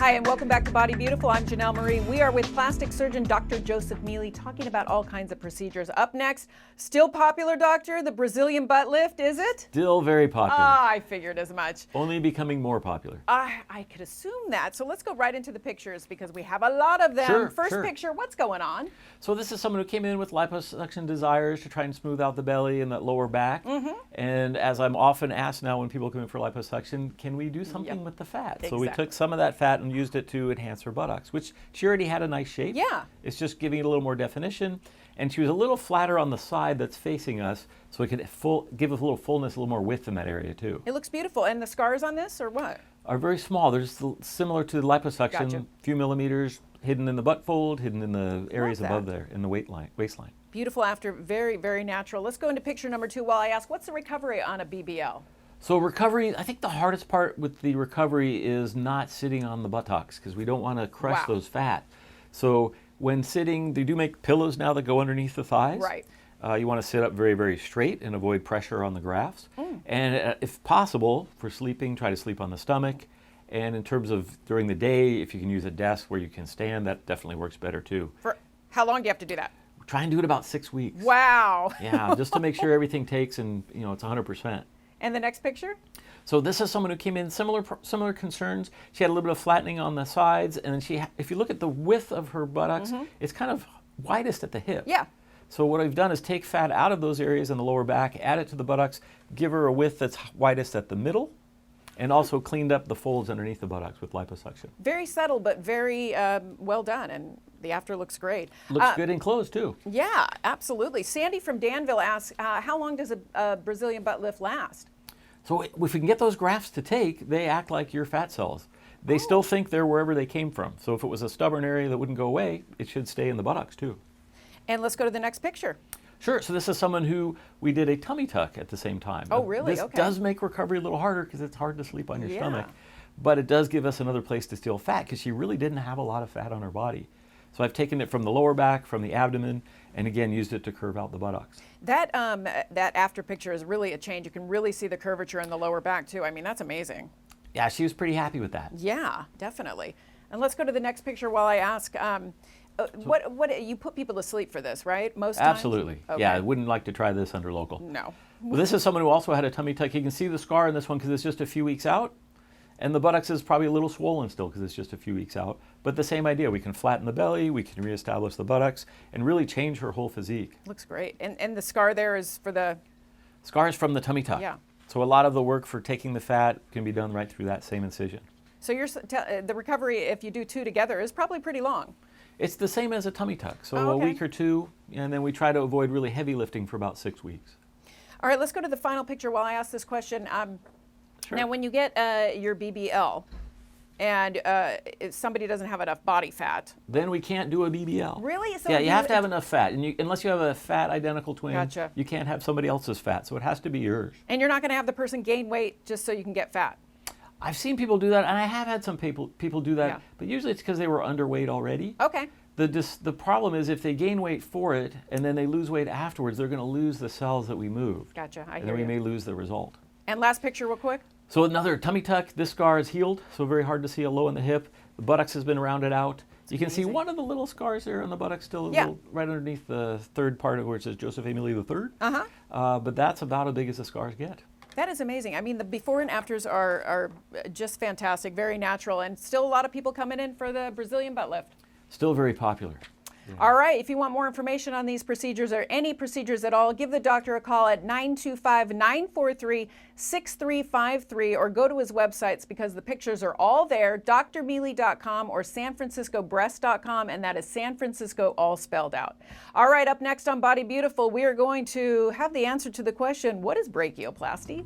Hi, and welcome back to Body Beautiful. I'm Janelle Marie. We are with plastic surgeon Dr. Joseph Mele talking about all kinds of procedures. Up next, still popular, doctor, the Brazilian butt lift, is it? Still very popular. I figured as much. Only becoming more popular. I could assume that. So let's go right into the pictures because we have a lot of them. Sure, First sure. picture, what's going on? So this is someone who came in with liposuction desires to try and smooth out the belly and that lower back. And as I'm often asked now when people come in for liposuction, can we do something with the fat? So we took some of that fat and used it to enhance her buttocks, which she already had a nice shape. Yeah. It's just giving it a little more definition. And she was a little flatter on the side that's facing us, so it could give us a little fullness, a little more width in that area too. It looks beautiful. And the scars on this, or what? Are very small. They're just similar to the liposuction, Gotcha. few millimeters, hidden in the butt fold, hidden in the areas above there, in the waistline. Beautiful after, very, very natural. Let's go into picture number 2 while I ask, what's the recovery on a BBL? So recovery, I think the hardest part with the recovery is not sitting on the buttocks because we don't want to crush those fat. So when sitting, they do make pillows now that go underneath the thighs. Right. You want to sit up very, very straight and avoid pressure on the grafts. And if possible, for sleeping, try to sleep on the stomach. And in terms of during the day, if you can use a desk where you can stand, that definitely works better too. For how long do you have to do that? Try and do it about 6 weeks. Wow. Yeah, just to make sure everything takes and it's 100%. And the next picture? So this is someone who came in similar concerns. She had a little bit of flattening on the sides, and then if you look at the width of her buttocks, it's kind of widest at the hip. Yeah. So what I've done is take fat out of those areas in the lower back, add it to the buttocks, give her a width that's widest at the middle, and also cleaned up the folds underneath the buttocks with liposuction. Very subtle, but very well done, and the after looks great. Looks good in clothes too. Yeah, absolutely. Sandy from Danville asks, how long does a Brazilian butt lift last? So if we can get those grafts to take, they act like your fat cells. They still think they're wherever they came from. So if it was a stubborn area that wouldn't go away, it should stay in the buttocks too. And let's go to the next picture. Sure, so this is someone who we did a tummy tuck at the same time. Oh, really? This does make recovery a little harder because it's hard to sleep on your stomach. Yeah. But it does give us another place to steal fat because she really didn't have a lot of fat on her body. So I've taken it from the lower back, from the abdomen, and again used it to curve out the buttocks. That after picture is really a change. You can really see the curvature in the lower back too. I mean, that's amazing. Yeah, she was pretty happy with that. Yeah, definitely. And let's go to the next picture while I ask, what you put people to sleep for this, right? Most times? Absolutely. Okay. Yeah, I wouldn't like to try this under local. No. Well, this is someone who also had a tummy tuck. You can see the scar in this one because it's just a few weeks out. And the buttocks is probably a little swollen still because it's just a few weeks out. But the same idea, we can flatten the belly, we can reestablish the buttocks, and really change her whole physique. Looks great. And the scar there is for the... Scars from the tummy tuck. Yeah. So a lot of the work for taking the fat can be done right through that same incision. So the recovery, if you do 2 together, is probably pretty long. It's the same as a tummy tuck. So Oh, okay. a week or 2, and then we try to avoid really heavy lifting for about 6 weeks. All right, let's go to the final picture while I ask this question. Sure. Now, when you get your BBL, and if somebody doesn't have enough body fat. Then we can't do a BBL. Really? So yeah, you have to have enough fat. And unless you have a fat identical twin, Gotcha. you can't have somebody else's fat. So it has to be yours. And you're not going to have the person gain weight just so you can get fat. I've seen people do that, and I have had some people do that, Yeah. but usually it's because they were underweight already. Okay. The problem is if they gain weight for it, and then they lose weight afterwards, they're going to lose the cells that we moved. Gotcha. I And hear then we you. may lose the result. And last picture real quick. So another tummy tuck, this scar is healed, so very hard to see a low in the hip. The buttocks has been rounded out. You can see one of the little scars there on the buttocks still a little, right underneath the third part of where it says Joseph A. Mele III. But that's about as big as the scars get. That is amazing. I mean, the before and afters are just fantastic, very natural, and still a lot of people coming in for the Brazilian butt lift. Still very popular. Yeah. All right, if you want more information on these procedures or any procedures at all, give the doctor a call at 925-943-6353 or go to his websites because the pictures are all there, drmele.com or sanfranciscobreast.com, and that is San Francisco all spelled out. All right, up next on Body Beautiful, we are going to have the answer to the question, what is brachioplasty?